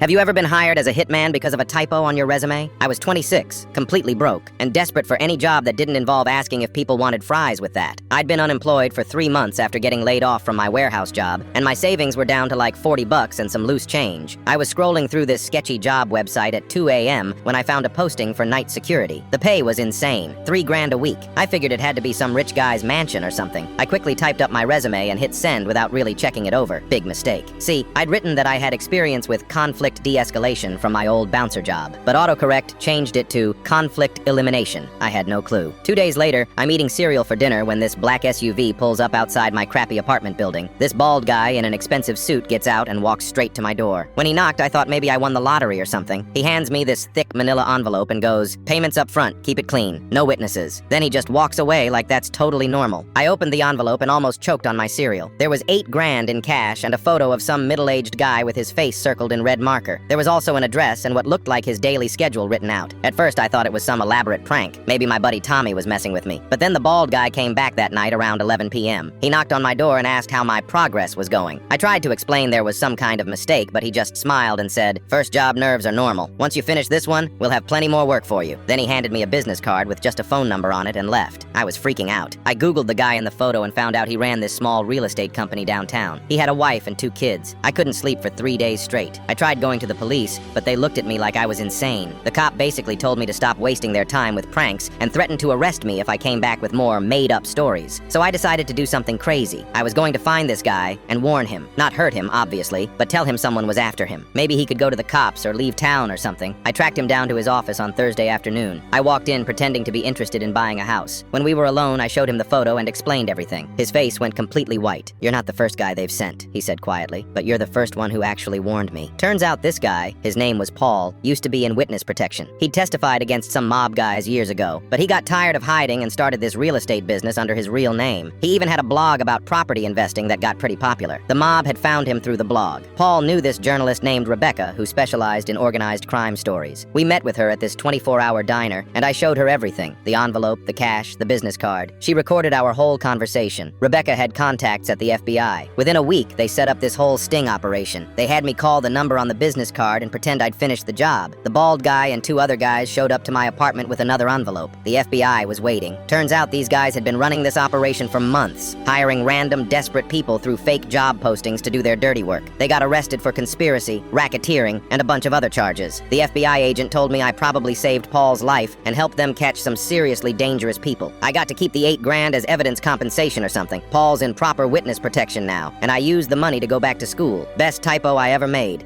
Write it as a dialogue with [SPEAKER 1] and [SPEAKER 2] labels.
[SPEAKER 1] Have you ever been hired as a hitman because of a typo on your resume? I was 26, completely broke, and desperate for any job that didn't involve asking if people wanted fries with that. I'd been unemployed for 3 months after getting laid off from my warehouse job, and my savings were down to like $40 and some loose change. I was scrolling through this sketchy job website at 2 a.m. when I found a posting for night security. The pay was insane, $3 grand a week. I figured it had to be some rich guy's mansion or something. I quickly typed up my resume and hit send without really checking it over. Big mistake. See, I'd written that I had experience with conflict de-escalation from my old bouncer job, but autocorrect changed it to conflict elimination. I had no clue. 2 days later, I'm eating cereal for dinner when this black SUV pulls up outside my crappy apartment building. This bald guy in an expensive suit gets out and walks straight to my door. When he knocked, I thought maybe I won the lottery or something. He hands me this thick manila envelope and goes, "Payments up front, keep it clean, no witnesses." Then he just walks away like that's totally normal. I opened the envelope and almost choked on my cereal. There was $8 grand in cash and a photo of some middle-aged guy with his face circled in red marker. There was also an address and what looked like his daily schedule written out. At first I thought it was some elaborate prank. Maybe my buddy Tommy was messing with me. But then the bald guy came back that night around 11 p.m. He knocked on my door and asked how my progress was going. I tried to explain there was some kind of mistake, but he just smiled and said, "First job nerves are normal. Once you finish this one, we'll have plenty more work for you." Then he handed me a business card with just a phone number on it and left. I was freaking out. I Googled the guy in the photo and found out he ran this small real estate company downtown. He had a wife and 2 kids. I couldn't sleep for 3 days straight. I tried going to the police, but they looked at me like I was insane. The cop basically told me to stop wasting their time with pranks and threatened to arrest me if I came back with more made-up stories. So I decided to do something crazy. I was going to find this guy and warn him. Not hurt him, obviously, but tell him someone was after him. Maybe he could go to the cops or leave town or something. I tracked him down to his office on Thursday afternoon. I walked in pretending to be interested in buying a house. When we were alone, I showed him the photo and explained everything. His face went completely white. "You're not the first guy they've sent," he said quietly, "but you're the first one who actually warned me." Turns out this guy, his name was Paul, used to be in witness protection. He'd testified against some mob guys years ago, but he got tired of hiding and started this real estate business under his real name. He even had a blog about property investing that got pretty popular. The mob had found him through the blog. Paul knew this journalist named Rebecca who specialized in organized crime stories. We met with her at this 24-hour diner, and I showed her everything: the envelope, the cash, the business card. She recorded our whole conversation. Rebecca had contacts at the FBI. Within a week, they set up this whole sting operation. They had me call the number on the business card and pretend I'd finished the job. The bald guy and 2 other guys showed up to my apartment with another envelope. The FBI was waiting. Turns out these guys had been running this operation for months, hiring random, desperate people through fake job postings to do their dirty work. They got arrested for conspiracy, racketeering, and a bunch of other charges. The FBI agent told me I probably saved Paul's life and helped them catch some seriously dangerous people. I got to keep the $8 grand as evidence compensation or something. Paul's in proper witness protection now, and I used the money to go back to school. Best typo I ever made.